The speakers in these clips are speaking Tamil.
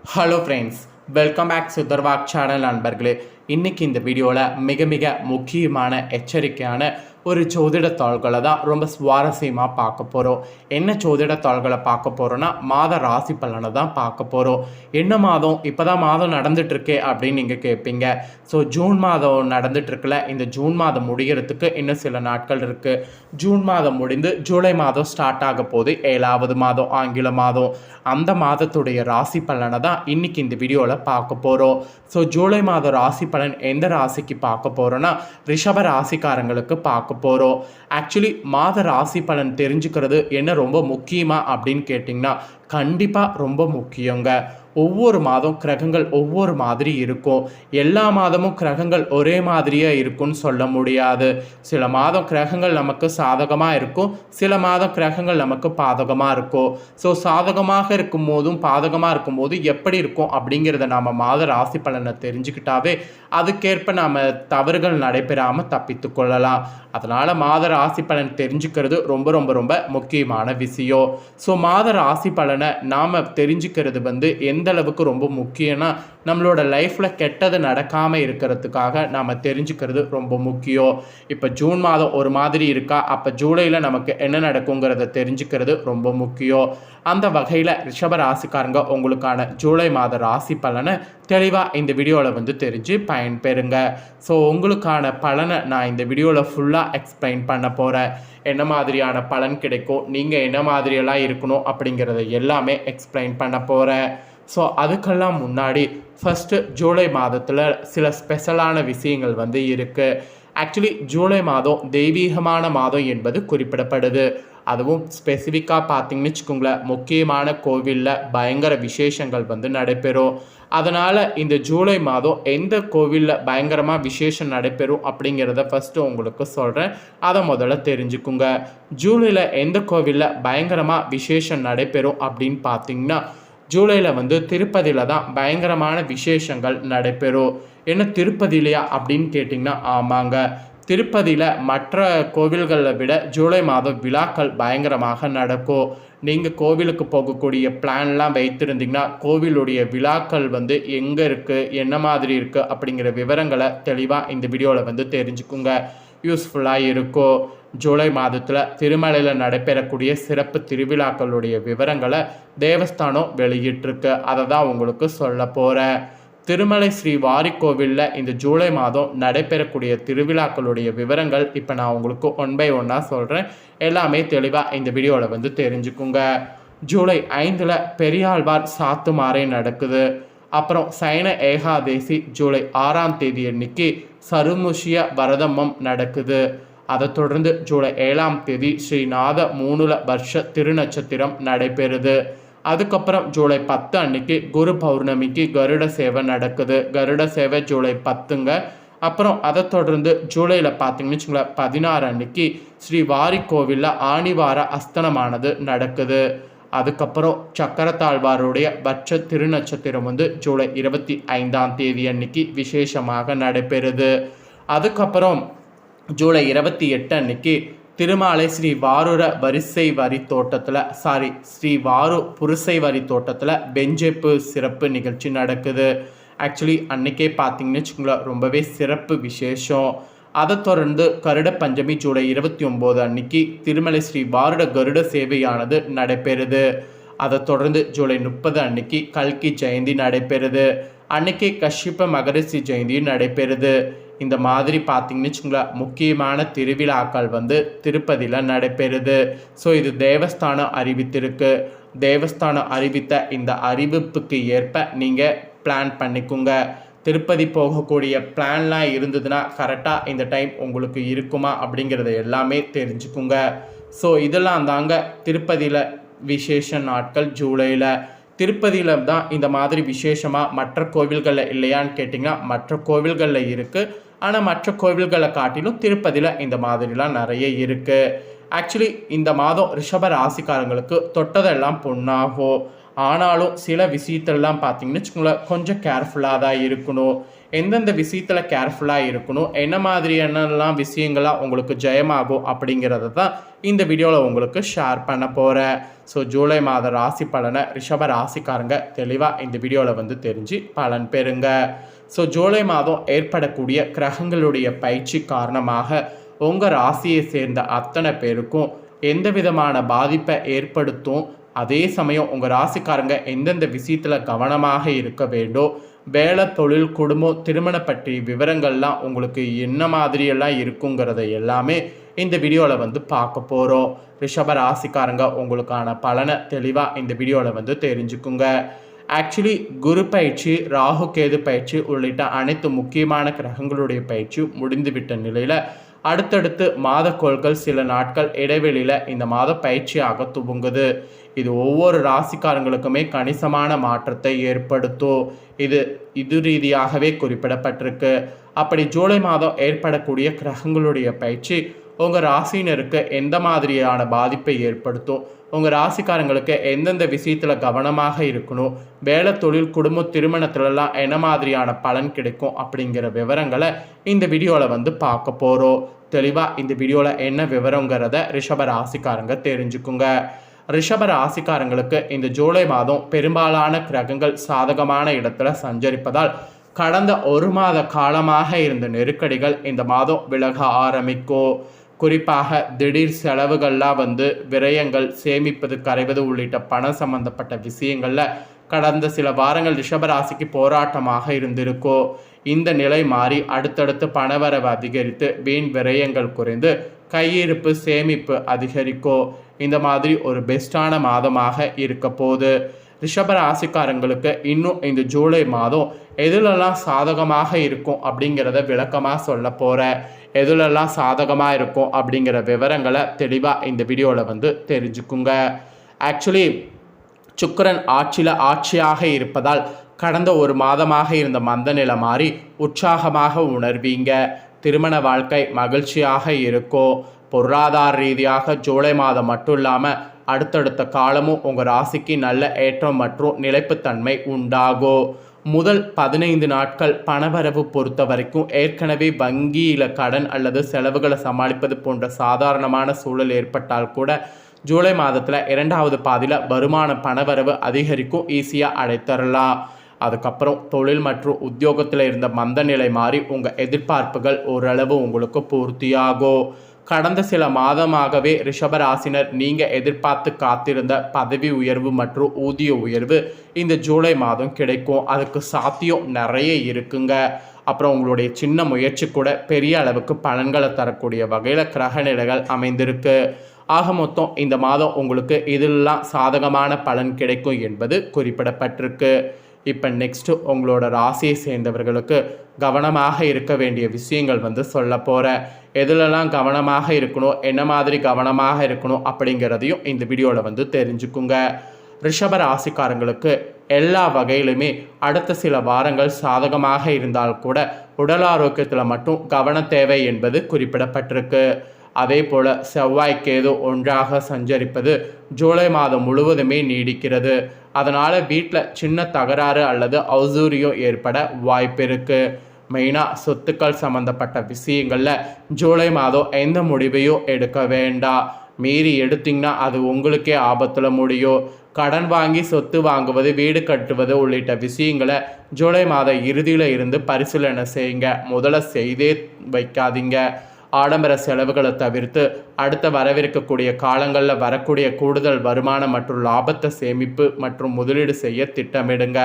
ஹலோ ஃப்ரெண்ட்ஸ், வெல்கம் பேக் சுதர்வாக் சேனல் நண்பர்களே. இன்றைக்கி இந்த வீடியோவில் மிக மிக முக்கியமான எச்சரிக்கையான ஒரு ஜோதிட தாள்களை தான் ரொம்ப சுவாரஸ்யமாக பார்க்க போகிறோம். என்ன ஜோதிட தாள்களை பார்க்க போகிறோன்னா மாத ராசி பலனை தான் பார்க்க போகிறோம். என்ன மாதம், இப்போ தான் மாதம் நடந்துகிட்ருக்கே அப்படின்னு நீங்கள் கேட்பீங்க. ஸோ ஜூன் மாதம் நடந்துகிட்ருக்குல, இந்த ஜூன் மாதம் முடிகிறதுக்கு இன்னும் சில நாட்கள் இருக்குது. ஜூன் மாதம் முடிந்து ஜூலை மாதம் ஸ்டார்ட் ஆக போது 7வது மாதம், ஆங்கில மாதம். அந்த மாதத்துடைய ராசி பலனை தான் இன்றைக்கி இந்த வீடியோவில் பார்க்க போகிறோம். ஸோ ஜூலை மாதம் ராசி பலன் எந்த ராசிக்கு பார்க்க போகிறோன்னா ரிஷப ராசிக்காரங்களுக்கு பார்க்க போகிறோம். ஆக்சுவலி மாத ராசி பலன் தெரிஞ்சுக்கிறது என்ன ரொம்ப முக்கியமாக அப்படின்னு கேட்டிங்கன்னா கண்டிப்பாக ரொம்ப முக்கியங்க. ஒவ்வொரு மாதம் கிரகங்கள் ஒவ்வொரு மாதிரி இருக்கும். எல்லா மாதமும் கிரகங்கள் ஒரே மாதிரியே இருக்கும்னு சொல்ல முடியாது. சில மாதம் கிரகங்கள் நமக்கு சாதகமாக இருக்கும், சில மாதம் கிரகங்கள் நமக்கு பாதகமாக இருக்கும். ஸோ சாதகமாக இருக்கும் போதும் பாதகமாக இருக்கும் போது எப்படி இருக்கும் அப்படிங்கிறத நாம் மாத ராசி பலனை தெரிஞ்சுக்கிட்டாவே அதுக்கேற்ப நாம் தவறுகள் நடைபெறாமல் தப்பித்து கொள்ளலாம். அதனால் மாத ராசி பலன் தெரிஞ்சுக்கிறது ரொம்ப ரொம்ப ரொம்ப முக்கியமான விஷயம். ஸோ மாத ராசி பலனை நாம் தெரிஞ்சுக்கிறது எந்த அளவுக்கு ரொம்ப முக்கியம்னா நம்மளோட லைஃப்பில் கெட்டது நடக்காமல் இருக்கிறதுக்காக நாம் தெரிஞ்சுக்கிறது ரொம்ப முக்கியம். இப்போ ஜூன் மாதம் ஒரு மாதிரி இருக்கா, அப்போ ஜூலையில் நமக்கு என்ன நடக்குங்கிறத தெரிஞ்சுக்கிறது ரொம்ப முக்கியம். அந்த வகையில் ரிஷப ராசிக்காரங்க உங்களுக்கான ஜூலை மாத ராசி பலனை தெளிவாக இந்த வீடியோவில் தெரிஞ்சு பயன்பெறுங்க. ஸோ உங்களுக்கான பலனை நான் இந்த வீடியோவில் ஃபுல்லாக எக்ஸ்பிளைன் பண்ண போகிறேன். என்ன மாதிரியான பலன் கிடைக்கும், நீங்கள் என்ன மாதிரியெல்லாம் இருக்கணும் அப்படிங்கிறத எல்லாமே எக்ஸ்பிளைன் பண்ண போகிறேன். ஸோ அதுக்கெல்லாம் முன்னாடி ஃபஸ்ட்டு ஜூலை மாதத்தில் சில ஸ்பெஷலான விஷயங்கள் இருக்குது. ஆக்சுவலி ஜூலை மாதம் தெய்வீகமான மாதம் என்பது குறிப்பிடப்படுது. அதுவும் ஸ்பெசிஃபிக்காக பார்த்தீங்கன்னு வச்சுக்கோங்களேன், முக்கியமான கோவிலில் பயங்கர விசேஷங்கள் நடைபெறும். அதனால் இந்த ஜூலை மாதம் எந்த கோவிலில் பயங்கரமாக விசேஷம் நடைபெறும் அப்படிங்கிறத ஃபஸ்ட்டு உங்களுக்கு சொல்கிறேன். அதை முதல்ல தெரிஞ்சுக்குங்க. ஜூலையில் எந்த கோவிலில் பயங்கரமாக விசேஷம் நடைபெறும் அப்படின்னு பார்த்தீங்கன்னா ஜூலையில் திருப்பதியில் தான் பயங்கரமான விசேஷங்கள் நடைபெறும். என்ன திருப்பதிலையா அப்படின்னு கேட்டிங்கன்னா ஆமாங்க, திருப்பதியில் மற்ற கோவில்களை விட ஜூலை மாதம் விழாக்கள் பயங்கரமாக நடக்கும். நீங்கள் கோவிலுக்கு போகக்கூடிய பிளான்லாம் வைத்திருந்தீங்கன்னா கோவிலுடைய விழாக்கள் எங்கே இருக்குது, என்ன மாதிரி இருக்குது அப்படிங்கிற விவரங்களை தெளிவாக இந்த வீடியோவில் தெரிஞ்சுக்குங்க. யூஸ்ஃபுல்லாக இருக்கும். ஜூலை மாதத்தில் திருமலையில் நடைபெறக்கூடிய சிறப்பு திருவிழாக்களுடைய விவரங்களை தேவஸ்தானம் வெளியிட்டிருக்கு. அதை தான் உங்களுக்கு சொல்ல போகிறேன். திருமலை ஸ்ரீ வாரிக்கோவிலில் இந்த ஜூலை மாதம் நடைபெறக்கூடிய திருவிழாக்களுடைய விவரங்கள் இப்போ நான் உங்களுக்கு 1 by 1 சொல்கிறேன். எல்லாமே தெளிவாக இந்த வீடியோவில் தெரிஞ்சுக்குங்க. ஜூலை 5 பெரியாழ்வார் சாத்துமாறை நடக்குது. அப்புறம் சைன ஏகாதேசி ஜூலை 6ஆம் தேதி அன்னைக்கு சருமுஷிய வரதம்மம் நடக்குது. அதை தொடர்ந்து ஜூலை 7ஆம் தேதி ஸ்ரீநாத மூணுல வருஷ திருநட்சத்திரம் நடைபெறுது. அதுக்கப்புறம் ஜூலை 10 அன்னைக்கு குரு பௌர்ணமிக்கு கருட சேவை நடக்குது. கருட சேவை ஜூலை 10ங்க. அப்புறம் அதை தொடர்ந்து ஜூலையில் பார்த்தீங்கன்னு வச்சுங்களேன் 16 அன்னைக்கு ஸ்ரீ வாரிக்கோவிலில் ஆணிவார அஸ்தனமானது நடக்குது. அதுக்கப்புறம் சக்கரத்தாழ்வாருடைய பட்ச திருநட்சத்திரம் ஜூலை 25ஆம் தேதி அன்னைக்கு விசேஷமாக நடைபெறுது. அதுக்கப்புறம் ஜூலை 28 அன்னைக்கு திருமாலை ஸ்ரீ வாரூர வரிசை வரி தோட்டத்தில் ஸ்ரீ வாரு புரிசை வரி தோட்டத்தில் பெஞ்சேப்பு சிறப்பு நிகழ்ச்சி நடக்குது. ஆக்சுவலி அன்றைக்கே பார்த்தீங்கன்னு வச்சுக்கோங்களேன் ரொம்பவே சிறப்பு விசேஷம். அதை தொடர்ந்து கருட பஞ்சமி ஜூலை 29 அன்னைக்கு திருமலை ஸ்ரீ வாருட கருட சேவையானது நடைபெறுது. அதை தொடர்ந்து ஜூலை 30 அன்னைக்கு கல்கி ஜெயந்தி நடைபெறுது. அன்னைக்கே கஷ்யப மகரிஷி ஜெயந்தியும் நடைபெறுது. இந்த மாதிரி பார்த்தீங்கன்னு வச்சுங்களேன் முக்கியமான திருவிழாக்கள் திருப்பதியில் நடைபெறுது. ஸோ இது தேவஸ்தானம் அறிவித்திருக்கு. தேவஸ்தானம் அறிவித்த இந்த அறிவிப்புக்கு ஏற்ப நீங்கள் பிளான் பண்ணிக்கோங்க. திருப்பதி போகக்கூடிய பிளான்லாம் இருந்ததுன்னா கரெக்டாக இந்த டைம் உங்களுக்கு இருக்குமா அப்படிங்கிறத எல்லாமே தெரிஞ்சுக்குங்க. ஸோ இதெல்லாம் தாங்க திருப்பதியில் விசேஷ நாட்கள். ஜூலையில் திருப்பதியில் தான் இந்த மாதிரி விசேஷமாக மற்ற கோவில்களில் இல்லையான்னு கேட்டிங்கன்னா மற்ற கோவில்களில் இருக்குது. ஆனால் மற்ற கோவில்களை காட்டிலும் திருப்பதியில் இந்த மாதிரிலாம் நிறைய இருக்குது. ஆக்சுவலி இந்த மாதம் ரிஷப ராசிக்காரங்களுக்கு தொட்டதெல்லாம் பொண்ணாகும். ஆனாலும் சில விஷயத்தெல்லாம் பார்த்தீங்கன்னு வச்சுக்கோங்களேன் கொஞ்சம் கேர்ஃபுல்லாக தான் இருக்கணும். எந்தெந்த விஷயத்தில் கேர்ஃபுல்லாக இருக்கணும், என்ன மாதிரியானலாம் விஷயங்கள்லாம் உங்களுக்கு ஜெயமாகும் அப்படிங்கிறத தான் இந்த வீடியோவில் உங்களுக்கு ஷேர் பண்ண போகிறேன். ஸோ ஜூலை மாத ராசி பலனை ரிஷப ராசிக்காரங்க தெளிவாக இந்த வீடியோவில் தெரிஞ்சு பலன் பெறுங்க. ஸோ ஜூலை மாதம் ஏற்படக்கூடிய கிரகங்களுடைய பயிற்சி காரணமாக உங்கள் ராசியை சேர்ந்த அத்தனை பேருக்கும் எந்த விதமான பாதிப்பை ஏற்படுத்தும், அதே சமயம் உங்கள் ராசிக்காரங்க எந்தெந்த விஷயத்தில் கவனமாக இருக்க வேண்டும், வேலை, தொழில், குடும்பம், திருமணம் பற்றிய விவரங்கள்லாம் உங்களுக்கு என்ன மாதிரியெல்லாம் இருக்குங்கிறத எல்லாமே இந்த வீடியோவில் பார்க்க போகிறோம். ரிஷப ராசிக்காரங்க உங்களுக்கான பலனை தெளிவாக இந்த வீடியோவில் தெரிஞ்சுக்குங்க. ஆக்சுவலி குரு பயிற்சி, ராகு கேது பயிற்சி உள்ளிட்ட அனைத்து முக்கியமான கிரகங்களுடைய பயிற்சி முடிந்துவிட்ட நிலையில் அடுத்தடுத்து மாதக்கோள்கள் சில நாட்கள் இடைவெளியில் இந்த மாத பயிற்சியாக துவங்குது. இது ஒவ்வொரு ராசிக்காரங்களுக்குமே கணிசமான மாற்றத்தை ஏற்படுத்தும். இது ரீதியாகவே குறிப்பிடப்பட்டிருக்கு. அப்படி ஜூலை மாதம் ஏற்படக்கூடிய கிரகங்களுடைய பயிற்சி உங்கள் ராசினருக்கு எந்த மாதிரியான பாதிப்பை ஏற்படுத்தும், உங்கள் ராசிக்காரங்களுக்கு எந்தெந்த விஷயத்தில் கவனமாக இருக்கணும், வேலை, தொழில், குடும்பம், திருமணத்துலலாம் என்ன மாதிரியான பலன் கிடைக்கும் அப்படிங்கிற விவரங்களை இந்த வீடியோவில் பார்க்க போகிறோம். தெளிவாக இந்த வீடியோவில் என்ன விவரங்கிறத ரிஷப ராசிக்காரங்க தெரிஞ்சுக்குங்க. ரிஷப ராசிக்காரங்களுக்கு இந்த ஜூலை மாதம் பெரும்பாலான கிரகங்கள் சாதகமான இடத்துல சஞ்சரிப்பதால் கடந்த ஒரு மாத காலமாக இருந்த நெருக்கடிகள் இந்த மாதம் விலக ஆரம்பிக்கும். குறிப்பாக திடீர் செலவுகள்லாம் விரயங்கள், சேமிப்பது, கரைவது உள்ளிட்ட பணம் சம்பந்தப்பட்ட விஷயங்களில் கடந்த சில வாரங்கள் ரிஷபராசிக்கு போராட்டமாக இருந்திருக்கோ. இந்த நிலை மாறி அடுத்தடுத்து பணவரவு அதிகரித்து வீண் விரயங்கள் குறைந்து கையிருப்பு, சேமிப்பு அதிகரிக்கோ. இந்த மாதிரி ஒரு பெஸ்டான மாதமாக இருக்க போகுது. ரிஷபராசிக்காரங்களுக்கு இன்னும் இந்த ஜூலை மாதம் எதுலெல்லாம் சாதகமாக இருக்கும் அப்படிங்கிறத விளக்கமாக சொல்ல போகிறேன். எதுலெல்லாம் சாதகமாக இருக்கும் அப்படிங்கிற விவரங்களை தெளிவாக இந்த வீடியோவில் தெரிஞ்சுக்குங்க. ஆக்சுவலி சுக்கிரன் ஆட்சியாக இருப்பதால் கடந்த ஒரு மாதமாக இருந்த மந்த நிலை மாறி உற்சாகமாக உணர்வீங்க. திருமண வாழ்க்கை மகிழ்ச்சியாக இருக்கும். பொருளாதார ரீதியாக ஜூலை மாதம் மட்டும் இல்லாமல் அடுத்தடுத்த காலமும் உங்கள் ராசிக்கு நல்ல ஏற்றம் மற்றும் நிலைப்புத்தன்மை உண்டாகும். முதல் 15 நாட்கள் பணவரவு பொறுத்த வரைக்கும் ஏற்கனவே வங்கியில் கடன் அல்லது செலவுகளை சமாளிப்பது போன்ற சாதாரணமான சூழல் ஏற்பட்டால் கூட ஜூலை மாதத்தில் 2வது பாதியில் வருமான பணவரவு அதிகரிக்கும், ஈஸியாக அடைத்தரலாம். அதுக்கப்புறம் தொழில் மற்றும் உத்தியோகத்தில் இருந்த மந்த நிலை மாறி உங்கள் எதிர்பார்ப்புகள் ஓரளவு உங்களுக்கு பூர்த்தியாகும். கடந்த சில மாதமாகவே ரிஷபராசினர் நீங்கள் எதிர்பார்த்து காத்திருந்த பதவி உயர்வு மற்றும் ஊதிய உயர்வு இந்த ஜூலை மாதம் கிடைக்கும். அதுக்கு சாத்தியம் நிறைய இருக்குங்க. அப்புறம் உங்களுடைய சின்ன முயற்சி கூட பெரிய அளவுக்கு பலன்களை தரக்கூடிய வகையில் கிரகநிலைகள் அமைந்திருக்கு. ஆக மொத்தம் இந்த மாதம் உங்களுக்கு இதெல்லாம் சாதகமான பலன் கிடைக்கும் என்பது குறிப்பிடப்பட்டிருக்கு. இப்போ நெக்ஸ்ட்டு உங்களோட ராசியை சேர்ந்தவர்களுக்கு கவனமாக இருக்க வேண்டிய விஷயங்கள் சொல்ல போகிறேன். எதுலெல்லாம் கவனமாக இருக்கணும், என்ன மாதிரி கவனமாக இருக்கணும் அப்படிங்கிறதையும் இந்த வீடியோவில் தெரிஞ்சுக்குங்க. ரிஷப ராசிக்காரங்களுக்கு எல்லா வகையிலுமே அடுத்த சில வாரங்கள் சாதகமாக இருந்தால் கூட உடல் ஆரோக்கியத்தில் மட்டும் கவனம் தேவை என்பது குறிப்பிடப்பட்டிருக்கு. அதே போல் செவ்வாய், கேது ஒன்றாக சஞ்சரிப்பது ஜூலை மாதம் முழுவதுமே நீடிக்கிறது. அதனால் வீட்டில் சின்ன தகராறு அல்லது அசௌகரியம் ஏற்பட வாய்ப்பு இருக்குது. மெயினாக சொத்துக்கள் சம்மந்தப்பட்ட விஷயங்களில் ஜூலை மாதம் எந்த முடிவையும் எடுக்க வேண்டாம். மீறி எடுத்திங்கன்னா அது உங்களுக்கே ஆபத்தில் முடியும். கடன் வாங்கி சொத்து வாங்குவது, வீடு கட்டுவது உள்ளிட்ட விஷயங்களை ஜூலை மாத இறுதியில் இருந்து பரிசீலனை செய்யுங்க. முதல்ல செய்தே வைக்காதீங்க. ஆடம்பர செலவுகளை தவிர்த்து அடுத்த வரவிருக்கக்கூடிய காலங்களில் வரக்கூடிய கூடுதல் வருமானம் மற்றும் லாபத்தை சேமிப்பு மற்றும் முதலீடு செய்ய திட்டமிடுங்க.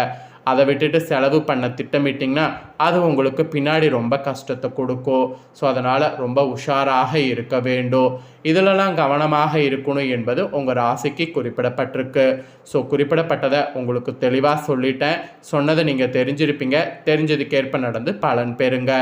அதை விட்டுட்டு செலவு பண்ண திட்டமிட்டிங்கன்னா அது உங்களுக்கு பின்னாடி ரொம்ப கஷ்டத்தை கொடுக்கும். ஸோ அதனால் ரொம்ப உஷாராக இருக்க வேண்டும். இதிலெல்லாம் கவனமாக இருக்கணும் என்பது உங்கள் ராசிக்கு குறிப்பிடப்பட்டிருக்கு. ஸோ குறிப்பிடப்பட்டதை உங்களுக்கு தெளிவாக சொல்லிட்டேன். சொன்னதை நீங்கள் தெரிஞ்சிருப்பீங்க. தெரிஞ்சதுக்கேற்ப நடந்து பலன் பெறுங்க.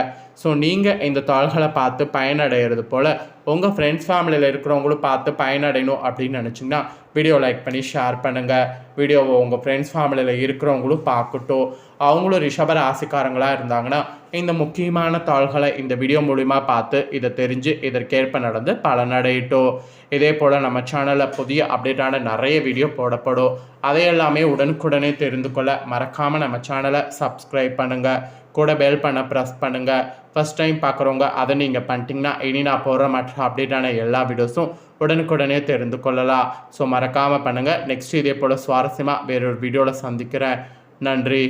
ஸோ நீங்கள் இந்த தாள்களை பார்த்து பயனடைகிறது போல் உங்கள் ஃப்ரெண்ட்ஸ் ஃபேமிலியில் இருக்கிறவங்களும் பார்த்து பயனடையணும் அப்படின்னு நினச்சிங்கன்னா வீடியோ லைக் பண்ணி ஷேர் பண்ணுங்கள். வீடியோவை உங்கள் ஃப்ரெண்ட்ஸ் ஃபேமிலியில் இருக்கிறவங்களும் பார்க்கட்டும். அவங்களும் ரிஷப ராசிக்காரங்களாக இருந்தாங்கன்னா இந்த முக்கியமான தாள்களை இந்த வீடியோ மூலிமா பார்த்து இதை தெரிஞ்சு இதற்கேற்ப நடந்து பலனடையட்டும். இதே போல் நம்ம சேனலில் புதிய அப்டேட்டான நிறைய வீடியோ போடப்படும். அதையெல்லாமே உடனுக்குடனே தெரிந்து கொள்ள மறக்காமல் நம்ம சேனலை சப்ஸ்கிரைப் பண்ணுங்கள். கூட பெல் பண்ண ப்ரெஸ் பண்ணுங்கள். ஃபஸ்ட் டைம் பார்க்குறவங்க அதை நீங்கள் பண்ணிட்டீங்கன்னா இனி நான் போடுற மற்ற அப்டேட்டான எல்லா வீடியோஸும் உடனுக்குடனே தெரிந்து கொள்ளலாம். ஸோ மறக்காமல் பண்ணுங்கள். நெக்ஸ்ட் இதே போல் சுவாரஸ்யமாக வேறொரு வீடியோவில் சந்திக்கிறேன். நன்றி.